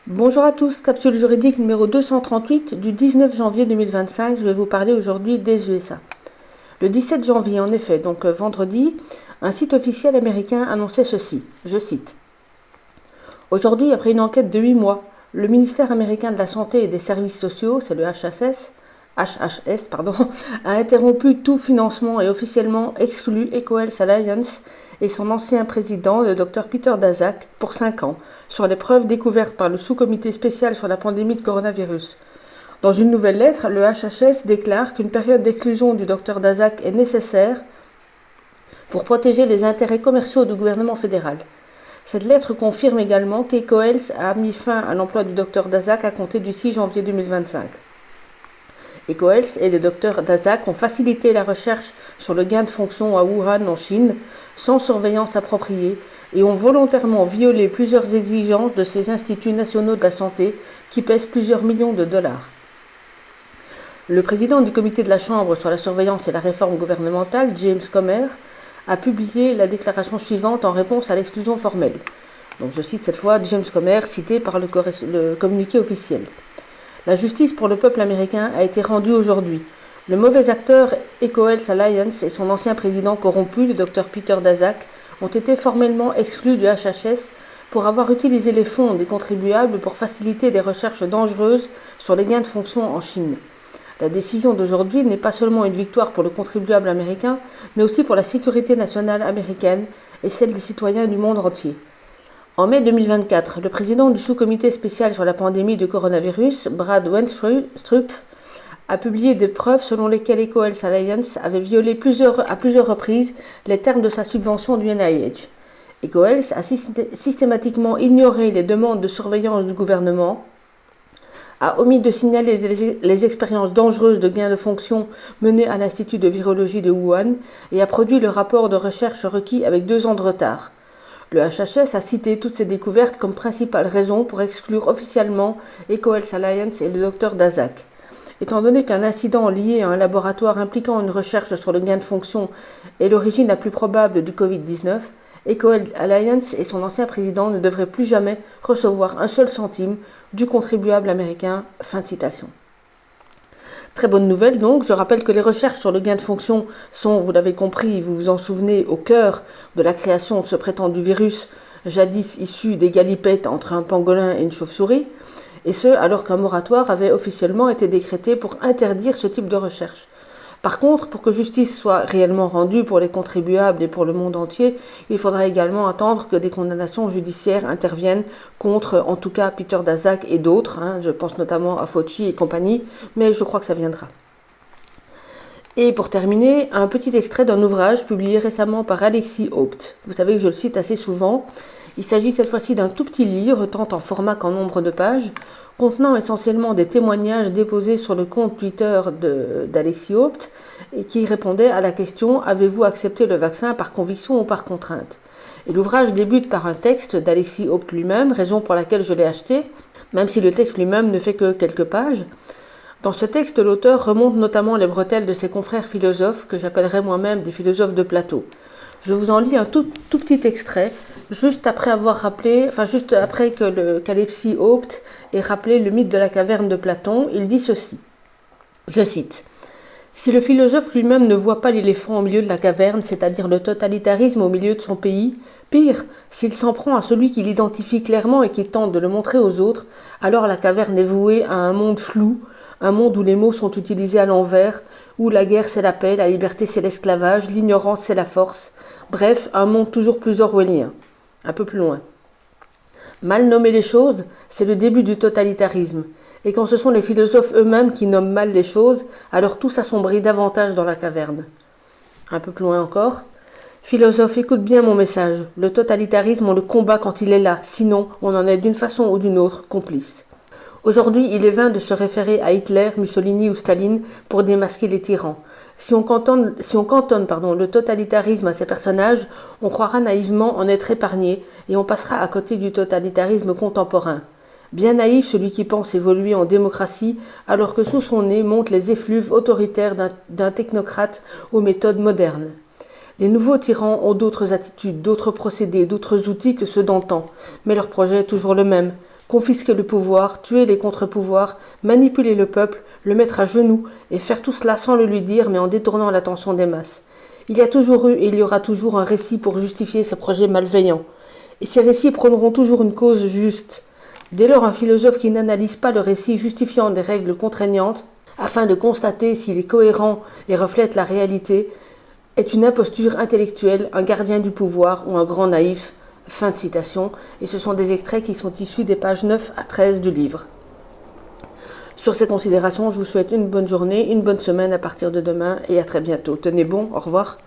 Bonjour à tous, capsule juridique numéro 238 du 19 janvier 2025. Je vais vous parler aujourd'hui des USA. Le 17 janvier, en effet, donc vendredi, un site officiel américain annonçait ceci, je cite. Aujourd'hui, après une enquête de 8 mois, le ministère américain de la Santé et des Services sociaux, c'est le HHS, a interrompu tout financement et officiellement exclu EcoHealth Alliance et son ancien président, le Dr Peter Daszak, pour 5 ans, sur les preuves découvertes par le sous-comité spécial sur la pandémie de coronavirus. Dans une nouvelle lettre, le HHS déclare qu'une période d'exclusion du Dr Daszak est nécessaire pour protéger les intérêts commerciaux du gouvernement fédéral. Cette lettre confirme également qu'EcoHealth a mis fin à l'emploi du Dr Daszak à compter du 6 janvier 2025. EcoHealth et le Dr Daszak ont facilité la recherche sur le gain de fonction à Wuhan en Chine sans surveillance appropriée et ont volontairement violé plusieurs exigences de ces instituts nationaux de la santé qui pèsent plusieurs millions de dollars. Le président du comité de la Chambre sur la surveillance et la réforme gouvernementale, James Comer, a publié la déclaration suivante en réponse à l'exclusion formelle. Donc je cite cette fois James Comer, cité par le communiqué officiel. La justice pour le peuple américain a été rendue aujourd'hui. Le mauvais acteur EcoHealth Alliance et son ancien président corrompu, le Dr Peter Daszak, ont été formellement exclus du HHS pour avoir utilisé les fonds des contribuables pour faciliter des recherches dangereuses sur les gains de fonction en Chine. La décision d'aujourd'hui n'est pas seulement une victoire pour le contribuable américain, mais aussi pour la sécurité nationale américaine et celle des citoyens du monde entier. En mai 2024, le président du sous-comité spécial sur la pandémie de coronavirus, Brad Wenstrup, a publié des preuves selon lesquelles EcoHealth Alliance avait violé à plusieurs reprises les termes de sa subvention du NIH. EcoHealth a systématiquement ignoré les demandes de surveillance du gouvernement, a omis de signaler les expériences dangereuses de gain de fonction menées à l'Institut de virologie de Wuhan et a produit le rapport de recherche requis avec 2 ans de retard. Le HHS a cité toutes ces découvertes comme principale raison pour exclure officiellement EcoHealth Alliance et le Dr Daszak. Étant donné qu'un incident lié à un laboratoire impliquant une recherche sur le gain de fonction est l'origine la plus probable du Covid-19, EcoHealth Alliance et son ancien président ne devraient plus jamais recevoir un seul centime du contribuable américain. Fin de citation. Très bonne nouvelle donc, je rappelle que les recherches sur le gain de fonction sont, vous l'avez compris, vous vous en souvenez, au cœur de la création de ce prétendu virus, jadis issu des galipettes entre un pangolin et une chauve-souris, et ce alors qu'un moratoire avait officiellement été décrété pour interdire ce type de recherche. Par contre, pour que justice soit réellement rendue pour les contribuables et pour le monde entier, il faudra également attendre que des condamnations judiciaires interviennent contre, en tout cas, Peter Daszak et d'autres. Je pense notamment à Fauci et compagnie, mais je crois que ça viendra. Et pour terminer, un petit extrait d'un ouvrage publié récemment par Alexis Haupt. Vous savez que je le cite assez souvent. Il s'agit cette fois-ci d'un tout petit livre, tant en format qu'en nombre de pages, contenant essentiellement des témoignages déposés sur le compte Twitter d'Alexis Haupt et qui répondait à la question « Avez-vous accepté le vaccin par conviction ou par contrainte ?» Et l'ouvrage débute par un texte d'Alexis Haupt lui-même, raison pour laquelle je l'ai acheté, même si le texte lui-même ne fait que quelques pages. Dans ce texte, l'auteur remonte notamment les bretelles de ses confrères philosophes, que j'appellerais moi-même des philosophes de plateau. Je vous en lis un tout petit extrait, juste après qu'Alexis Haupt ait rappelé le mythe de la caverne de Platon. Il dit ceci, je cite, « Si le philosophe lui-même ne voit pas l'éléphant au milieu de la caverne, c'est-à-dire le totalitarisme au milieu de son pays, pire, s'il s'en prend à celui qui l'identifie clairement et qui tente de le montrer aux autres, alors la caverne est vouée à un monde flou, un monde où les mots sont utilisés à l'envers, où la guerre c'est la paix, la liberté c'est l'esclavage, l'ignorance c'est la force, bref, un monde toujours plus orwellien. » Un peu plus loin. Mal nommer les choses, c'est le début du totalitarisme. Et quand ce sont les philosophes eux-mêmes qui nomment mal les choses, alors tout s'assombrit davantage dans la caverne. Un peu plus loin encore. Philosophe, écoute bien mon message. Le totalitarisme, on le combat quand il est là. Sinon, on en est d'une façon ou d'une autre complice. Aujourd'hui, il est vain de se référer à Hitler, Mussolini ou Staline pour démasquer les tyrans. Si on cantonne le totalitarisme à ces personnages, on croira naïvement en être épargné et on passera à côté du totalitarisme contemporain. Bien naïf celui qui pense évoluer en démocratie alors que sous son nez montent les effluves autoritaires d'un technocrate aux méthodes modernes. Les nouveaux tyrans ont d'autres attitudes, d'autres procédés, d'autres outils que ceux d'antan, mais leur projet est toujours le même, confisquer le pouvoir, tuer les contre-pouvoirs, manipuler le peuple, le mettre à genoux, et faire tout cela sans le lui dire, mais en détournant l'attention des masses. Il y a toujours eu et il y aura toujours un récit pour justifier ces projets malveillants. Et ces récits prôneront toujours une cause juste. Dès lors, un philosophe qui n'analyse pas le récit justifiant des règles contraignantes, afin de constater s'il est cohérent et reflète la réalité, est une imposture intellectuelle, un gardien du pouvoir ou un grand naïf. Fin de citation. Et ce sont des extraits qui sont issus des pages 9 à 13 du livre. Sur ces considérations, je vous souhaite une bonne journée, une bonne semaine à partir de demain et à très bientôt. Tenez bon, au revoir.